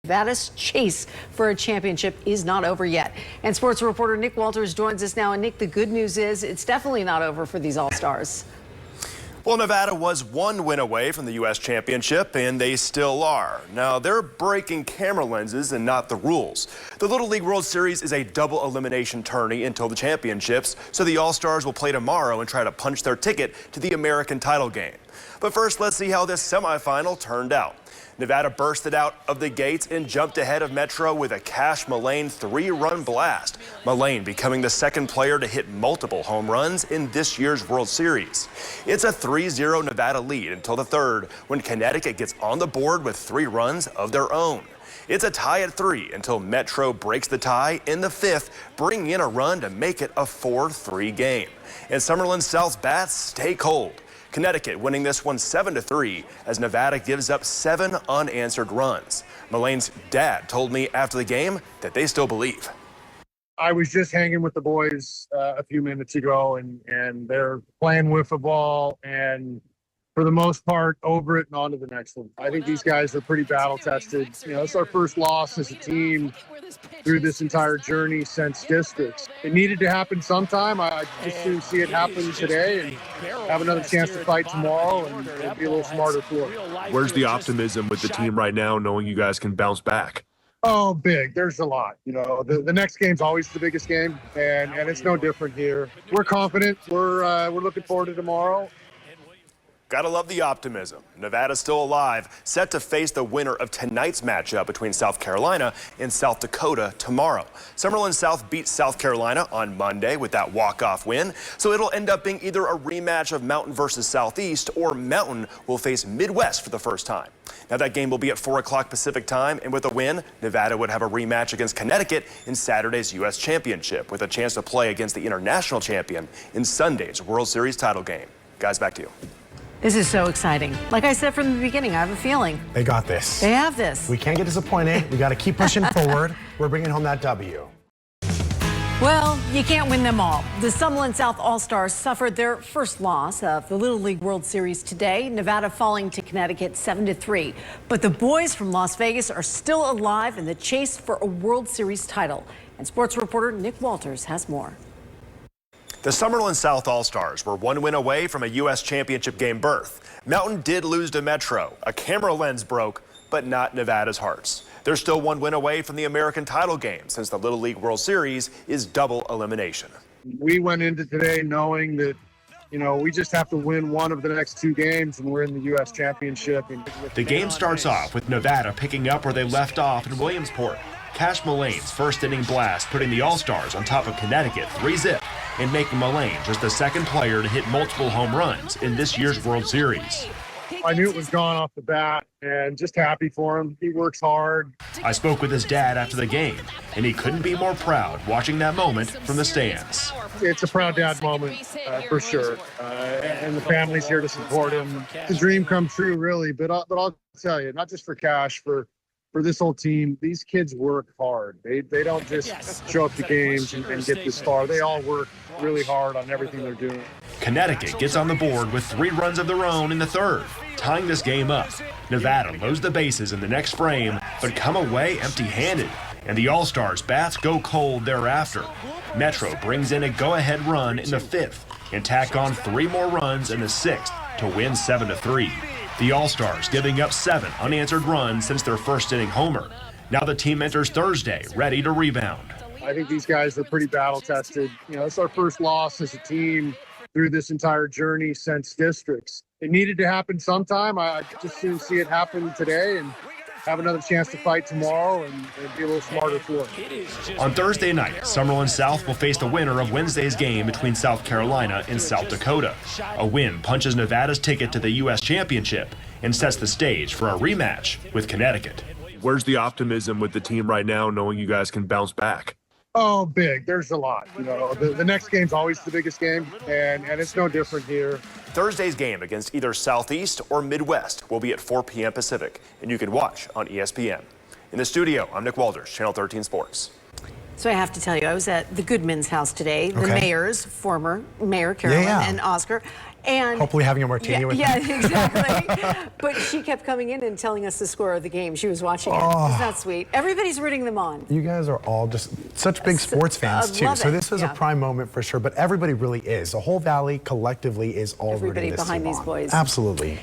Nevada's chase for a championship is not over yet. And sports reporter Nick Walters joins us now. And Nick, the good news is it's definitely not over for these All-Stars. Well, Nevada was one win away from the U.S. championship, and they still are. Now, they're breaking camera lenses and not the rules. The Little League World Series is a double elimination tourney until the championships, so the All-Stars will play tomorrow and try to punch their ticket to the American title game. But first, let's see how this semifinal turned out. Nevada bursted out of the gates and jumped ahead of Metro with a Cache Malan 3-run blast. Malan becoming the second player to hit multiple home runs in this year's World Series. It's a 3-0 Nevada lead until the third, when Connecticut gets on the board with 3 runs of their own. It's a tie at 3 until Metro breaks the tie in the fifth, bringing in a run to make it a 4-3 game. And Summerlin South's bats stay cold. Connecticut winning this one 7-3 as Nevada gives up 7 unanswered runs. Malan's dad told me after the game that they still believe. I was just hanging with the boys a few minutes ago, and they're playing wiffle ball and for the most part over it and on to the next one. I think these guys are pretty battle tested. You know, it's our first loss as a team through this entire journey since districts. It needed to happen sometime. I just soon see it happen today and have another chance to fight tomorrow and be a little smarter for it. Where's the optimism with the team right now, knowing you guys can bounce back? Oh, big. There's a lot. You know, the next game's always the biggest game, and it's no different here. We're confident. We're looking forward to tomorrow. Gotta love the optimism. Nevada's still alive, set to face the winner of tonight's matchup between South Carolina and South Dakota tomorrow. Summerlin South beat South Carolina on Monday with that walk-off win, so it'll end up being either a rematch of Mountain versus Southeast, or Mountain will face Midwest for the first time. Now that game will be at 4 o'clock Pacific time, and with a win, Nevada would have a rematch against Connecticut in Saturday's U.S. Championship, with a chance to play against the international champion in Sunday's World Series title game. Guys, back to you. This is so exciting. Like I said from the beginning, I have a feeling. They got this. They have this. We can't get disappointed. We got to keep pushing forward. We're bringing home that W. Well, you can't win them all. The Summerlin South All-Stars suffered their first loss of the Little League World Series today, Nevada falling to Connecticut 7-3. But the boys from Las Vegas are still alive in the chase for a World Series title. And sports reporter Nick Walters has more. The Summerlin South All-Stars were one win away from a U.S. championship game berth. Mountain did lose to Metro. A camera lens broke, but not Nevada's hearts. They're still one win away from the American title game, since the Little League World Series is double elimination. We went into today knowing that, you know, we just have to win one of the next 2 games and we're in the U.S. championship. The game starts off with Nevada picking up where they left off in Williamsport. Cache Malan's first inning blast putting the All-Stars on top of Connecticut 3-zip and making Malan just the second player to hit multiple home runs in this year's World Series. I knew it was gone off the bat and just happy for him. He works hard. I spoke with his dad after the game, and he couldn't be more proud watching that moment from the stands. It's a proud dad moment for sure. And the family's here to support him. It's a dream come true, really. But I'll tell you, not just for Cache, for this whole team, these kids work hard. They don't just show up to games and get this far. They all work really hard on everything they're doing. Connecticut gets on the board with 3 runs of their own in the third, tying this game up. Nevada loads the bases in the next frame, but come away empty-handed, and the All-Stars bats go cold thereafter. Metro brings in a go-ahead run in the 5th and tack on 3 more runs in the 6th to win 7-3. The All-Stars giving up 7 unanswered runs since their first inning homer. Now the team enters Thursday ready to rebound. I think these guys are pretty battle tested. You know, it's our first loss as a team through this entire journey since districts. It needed to happen sometime. I just soon see it happen today and have another chance to fight tomorrow and be a little smarter for it. On Thursday night, Summerlin South will face the winner of Wednesday's game between South Carolina and South Dakota. A win punches Nevada's ticket to the U.S. championship and sets the stage for a rematch with Connecticut. Where's the optimism with the team right now, knowing you guys can bounce back? Oh, big. There's a lot. You know, the next game's always the biggest game, and it's no different here. Thursday's game against either Southeast or Midwest will be at 4 p.m. Pacific, and you can watch on ESPN. In the studio, I'm Nick Walters, Channel 13 Sports. So I have to tell you, I was at the Goodman's house today, the mayor's, former Mayor Carolyn and Oscar. And hopefully having a martini with yeah, them. exactly. But she kept coming in and telling us the score of the game. She was watching it. Isn't that sweet? Everybody's rooting them on. You guys are all just such big sports fans too. love So it. this is a prime moment for sure. But everybody really is. The whole valley collectively is all Everybody rooting this behind team these on. boys. Absolutely.